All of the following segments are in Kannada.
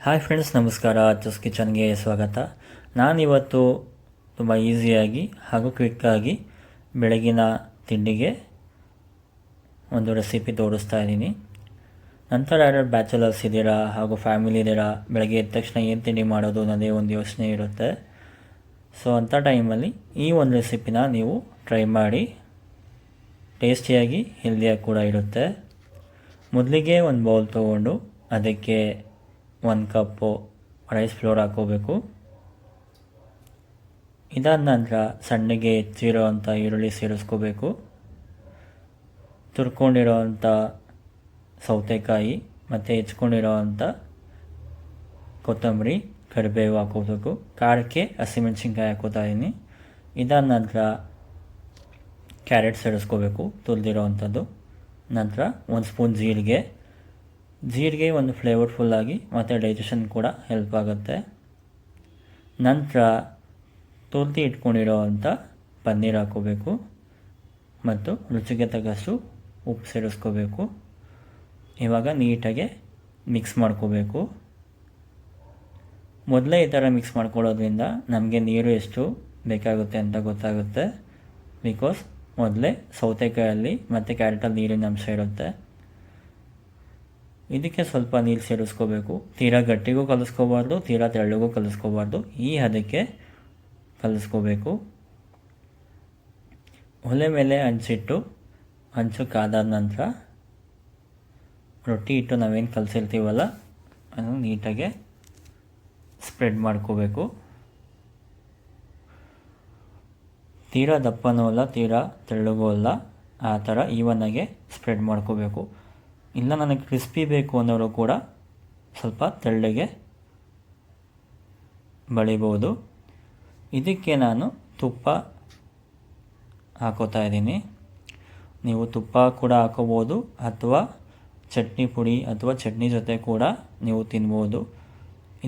ಹಾಯ್ ಫ್ರೆಂಡ್ಸ್, ನಮಸ್ಕಾರ. ಅಚ್ಚಸ್ ಕಿಚನ್ಗೆ ಸ್ವಾಗತ. ನಾನಿವತ್ತು ತುಂಬ ಈಸಿಯಾಗಿ ಹಾಗೂ ಕ್ವಿಕ್ಕಾಗಿ ಬೆಳಗಿನ ತಿಂಡಿಗೆ ಒಂದು ರೆಸಿಪಿ ತೋರಿಸ್ತಾ ಇದ್ದೀನಿ. ನಂತರ ಯಾರು ಬ್ಯಾಚುಲರ್ಸ್ ಇದ್ದೀರಾ ಹಾಗೂ ಫ್ಯಾಮಿಲಿ ಇದ್ದೀರಾ, ಬೆಳಗ್ಗೆ ಎದ್ದ ತಕ್ಷಣ ಏನು ತಿಂಡಿ ಮಾಡೋದು ಅನ್ನೋದೇ ಒಂದು ಯೋಚನೆ ಇರುತ್ತೆ. ಸೊ ಅಂಥ ಟೈಮಲ್ಲಿ ಈ ಒಂದು ರೆಸಿಪಿನ ನೀವು ಟ್ರೈ ಮಾಡಿ. ಟೇಸ್ಟಿಯಾಗಿ ಹೆಲ್ದಿಯಾಗಿ ಕೂಡ ಇರುತ್ತೆ. ಮೊದಲಿಗೆ ಒಂದು ಬೌಲ್ ತೊಗೊಂಡು ಅದಕ್ಕೆ 1 ಕಪ್ಪು ರೈಸ್ ಫ್ಲೋರ್ ಹಾಕೋಬೇಕು. ಇದಾದ ನಂತರ ಸಣ್ಣಗೆ ಹೆಚ್ಚಿರೋ ಅಂಥ ಈರುಳ್ಳಿ ಸೇರಿಸ್ಕೋಬೇಕು. ತುರ್ಕೊಂಡಿರೋ ಅಂಥ ಸೌತೆಕಾಯಿ ಮತ್ತು ಹೆಚ್ಕೊಂಡಿರೋ ಅಂಥ ಕೊತ್ತಂಬರಿ, ಕರಿಬೇವು ಹಾಕೋಬೇಕು. ಖಾರಕ್ಕೆ ಹಸಿಮೆಣ್ಸಿನ್ಕಾಯಿ ಹಾಕೋತಾ ಇದ್ದೀನಿ. ಇದಾದ ನಂತರ ಕ್ಯಾರೆಟ್ ಸೇರಿಸ್ಕೋಬೇಕು, ತುರಿದಿರೋ ಅಂಥದ್ದು. ನಂತರ 1 ಸ್ಪೂನ್ ಜೀರಿಗೆ ಒಂದು ಫ್ಲೇವರ್ಫುಲ್ಲಾಗಿ ಮತ್ತು ಡೈಜೆಷನ್ ಕೂಡ ಹೆಲ್ಪ್ ಆಗುತ್ತೆ. ನಂತರ ತುರ್ದಿ ಇಟ್ಕೊಂಡಿರೋ ಅಂಥ ಪನ್ನೀರ್ ಹಾಕೋಬೇಕು ಮತ್ತು ರುಚಿಗೆ ತಕ್ಕಷ್ಟು ಉಪ್ಪು ಸೇರಿಸ್ಕೋಬೇಕು. ಇವಾಗ ನೀಟಾಗಿ ಮಿಕ್ಸ್ ಮಾಡ್ಕೋಬೇಕು. ಮೊದಲೇ ಈ ಥರ ಮಿಕ್ಸ್ ಮಾಡ್ಕೊಳ್ಳೋದ್ರಿಂದ ನಮಗೆ ನೀರು ಎಷ್ಟು ಬೇಕಾಗುತ್ತೆ ಅಂತ ಗೊತ್ತಾಗುತ್ತೆ. ಬಿಕಾಸ್ ಮೊದಲೇ ಸೌತೆಕಾಯಲ್ಲಿ ಮತ್ತು ಕ್ಯಾರೆಟಲ್ಲಿ ನೀರಿನ ಅಂಶ ಇರುತ್ತೆ. ಇದಕ್ಕೆ ಸ್ವಲ್ಪ ನೀರು ಸೇರಿಸ್ಕೋಬೇಕು. ತೀರಾ ಗಟ್ಟಿಗೂ ಕಲಿಸ್ಕೋಬಾರ್ದು, ತೀರಾ ತೆಳ್ಳಗೂ ಕಲಿಸ್ಕೋಬಾರ್ದು. ಈ ಹದಕ್ಕೆ ಕಲಿಸ್ಕೋಬೇಕು. ಒಲೆ ಮೇಲೆ ಹಂಚಿಟ್ಟು ಹಂಚು ಕಾದಾದ ನಂತರ ರೊಟ್ಟಿ ಹಿಟ್ಟು ನಾವೇನು ಕಲಸಿರ್ತೀವಲ್ಲ ಅದನ್ನು ನೀಟಾಗಿ ಸ್ಪ್ರೆಡ್ ಮಾಡ್ಕೋಬೇಕು. ತೀರಾ ದಪ್ಪನೂ ಅಲ್ಲ, ತೀರಾ ತೆಳ್ಳಗೂ ಅಲ್ಲ, ಆ ಥರ ಈವನ್ನಾಗೆ ಸ್ಪ್ರೆಡ್ ಮಾಡ್ಕೋಬೇಕು. ಇಲ್ಲ ನನಗೆ ಕ್ರಿಸ್ಪಿ ಬೇಕು ಅನ್ನೋರು ಕೂಡ ಸ್ವಲ್ಪ ತೆಳ್ಳಗೆ ಬಳಿಬೋದು. ಇದಕ್ಕೆ ನಾನು ತುಪ್ಪ ಹಾಕೋತಾ ಇದ್ದೀನಿ. ನೀವು ತುಪ್ಪ ಕೂಡ ಹಾಕೋಬೋದು ಅಥವಾ ಚಟ್ನಿ ಪುಡಿ ಅಥವಾ ಚಟ್ನಿ ಜೊತೆ ಕೂಡ ನೀವು ತಿನ್ಬೋದು.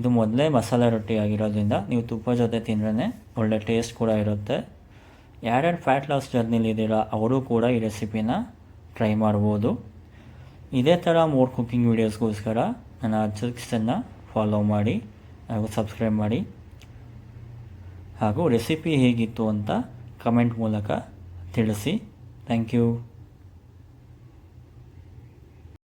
ಇದು ಮೊದಲೇ ಮಸಾಲೆ ರೊಟ್ಟಿ ಆಗಿರೋದ್ರಿಂದ ನೀವು ತುಪ್ಪ ಜೊತೆ ತಿಂದ್ರೇ ಒಳ್ಳೆ ಟೇಸ್ಟ್ ಕೂಡ ಇರುತ್ತೆ. ಯಾರ್ಯಾರು ಫ್ಯಾಟ್ ಲಾಸ್ ಜರ್ನಿಲಿದ್ದೀರಾ ಅವರು ಕೂಡ ಈ ರೆಸಿಪಿನ ಟ್ರೈ ಮಾಡ್ಬೋದು. ಇದೇ ಥರ ಮೋರ್ ಕುಕ್ಕಿಂಗ್ ವೀಡಿಯೋಸ್ಗೋಸ್ಕರ ನನ್ನ ಕಿಚನ್ನ ಫಾಲೋ ಮಾಡಿ ಹಾಗೂ ಸಬ್ಸ್ಕ್ರೈಬ್ ಮಾಡಿ. ಹಾಗೂ ರೆಸಿಪಿ ಹೇಗಿತ್ತು ಅಂತ ಕಮೆಂಟ್ ಮೂಲಕ ತಿಳಿಸಿ. Thank you.